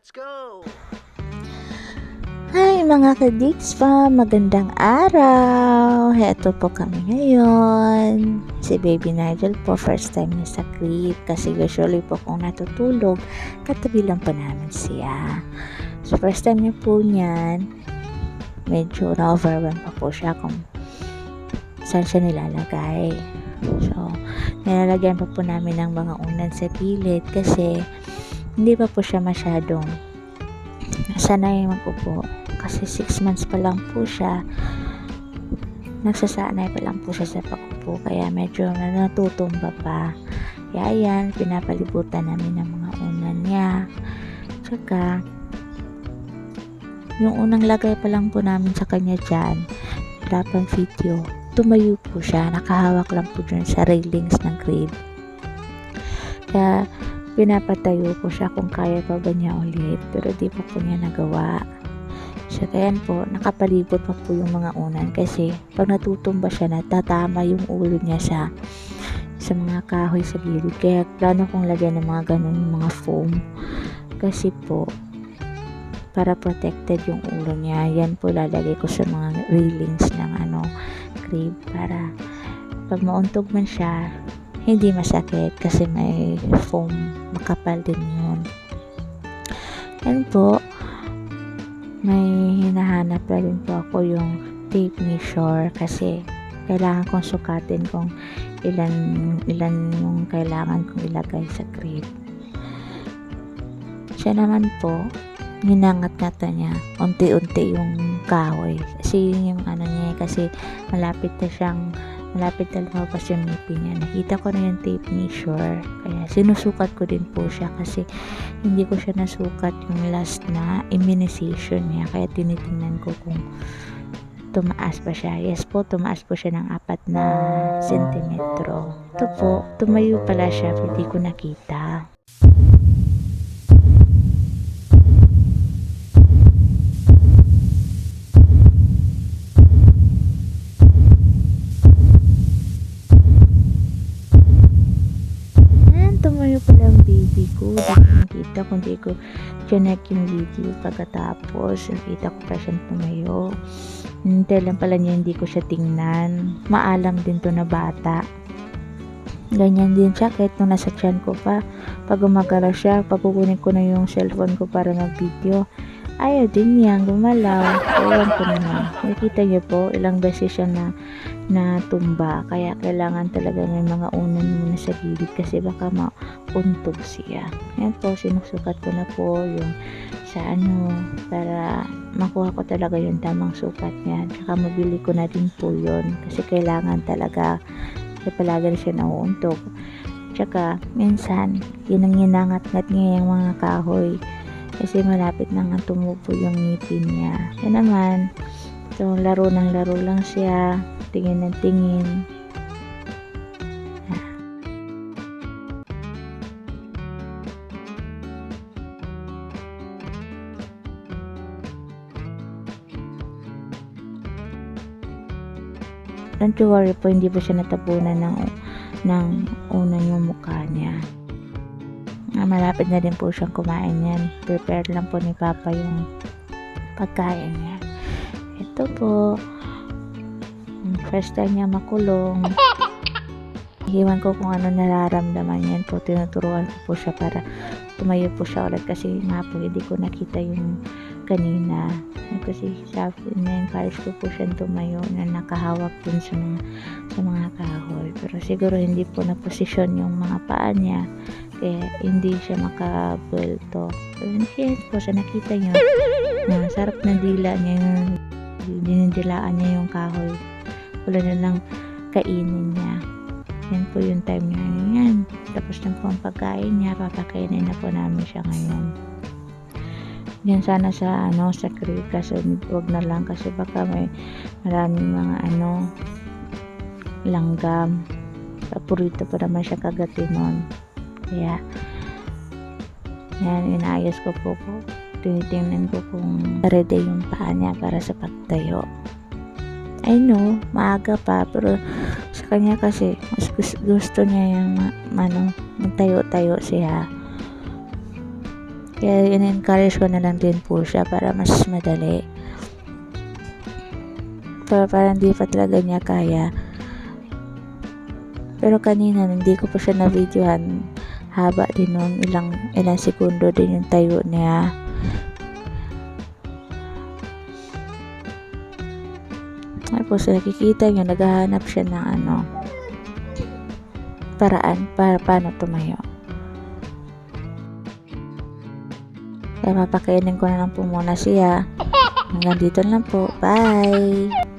Let's go! Hi mga ka-Digs pa, magandang araw! Heto po kami ngayon. Si Baby Nigel po, first time niya sa crib kasi usually po kung natutulog, katabi lang po namin siya. So first time niya po niyan, medyo na-overwhelm pa po siya kung saan siya nilalagay. So, nilalagyan pa po namin ng mga unan sa gilid kasi hindi pa po siya masyadong sanay mag-upo. Kasi 6 months pa lang po siya, nagsasanay pa lang po siya sa pag-upo, kaya medyo natutumba pa. Kaya yan, pinapalibutan namin ng mga unan niya. Tsaka yung unang lagay pa lang po namin sa kanya dyan, wala pang video, tumayo po siya, nakahawak lang po dyan sa railings ng crib. Kaya pinapatayo ko siya kung kaya pa ba niya ulit, pero di pa po niya nagawa. So, kaya po, nakapalibot pa po yung mga unan kasi pag natutumba siya, natatama yung ulo niya sa mga kahoy sa gilid. Kaya plano kong lagyan ng mga ganun, yung mga foam. Kasi po, para protected yung ulo niya, yan po lalagay ko sa mga railings ng crib para pag mauntog man siya, hindi masakit kasi may foam, makapal din yun. Yan po, may hinahanap na rin po ako yung tape measure kasi kailangan kong sukatin kung ilan yung kailangan kong ilagay sa crib. Siya naman po, hinangat-ngata niya unti-unti yung kahoy kasi yun yung niya, kasi malapit na lumabas yung ngipin niya. Nakita ko na yung tape measure, kaya sinusukat ko din po siya kasi hindi ko siya nasukat yung last na immunization niya, kaya tinitingnan ko kung tumaas pa siya. Yes po, tumaas po siya ng 4 na sentimetro. Ito po, tumayo pala siya, hindi ko nakita. Tumayo pala ang baby ko. Hindi ko nakita kung di ko chinek yung video pagkatapos. Nakita ko pa siyang tumayo. Hintay lang pala niya, hindi ko siya tingnan. Maalam din to na bata. Ganyan din siya kahit nung nasa tiyan ko pa. Pag gumagala siya, papukunin ko na yung cellphone ko para mag-video. Ayaw din yan, gumalaw. Ewan ko naman. Nakita niyo po, ilang beses siya na tumba. Kaya kailangan talaga may mga unan muna sa gilid kasi baka mauntog siya. Ayan po, sinusukat ko na po yung sa para makuha ko talaga yung tamang sukat niya. Tsaka mabili ko na din po yun kasi kailangan talaga kasi palagi siya nauuntog. Tsaka minsan, ginangat-ngat niya yung mga kahoy kasi malapit na nga tumubo yung ngipin niya. Yan naman, so laro ng laro lang siya, tingin ng tingin. Don't you worry po, hindi po siya natapunan ng unan yung mukha niya. Malapit na din po siyang kumain yan. Prepare lang po ni Papa yung pagkain niya. Ito po, first time niya makulong. Iwan ko kung ano nararamdaman yan po. Tinuturuan ko po siya para tumayo po siya ulit kasi nga po hindi ko nakita yung kanina. Kasi sabi na encourage ko po siyang tumayo na nakahawak din sa mga kahoy. Pero siguro hindi po na posisyon yung mga paa niya. Kaya hindi siya makabulto. Pero yes po siya, nakita niyo. Sarap na dila niya yung dinidilaan niya yung kahoy. Wala na lang kainin niya. Yan po yung time niya. Yan. Tapos na po ang pagkain niya. Papakainin na po namin siya ngayon. Yan sana sa crib kasi wag na lang kasi baka may maraming mga langgam. Paborito pa naman siya kagatin nun. Kaya yan, inayos ko po. Tinitingnan ko kung ready yung paa niya para sa pagtayo. I know, maaga pa, pero sa kanya kasi mas gusto niya yung magtayo-tayo siya. Kaya in-encourage ko na lang din po siya para mas madali. Pero parang di pa talaga niya kaya. Pero kanina, hindi ko pa siya na-videohan. Haba din nun. Ilang segundo din yung tayo niya. Tapos nakikita nyo, naghahanap siya ng paraan para paano tumayo. Kaya papakainin ko na lang po muna siya. Hanggang dito lang po. Bye!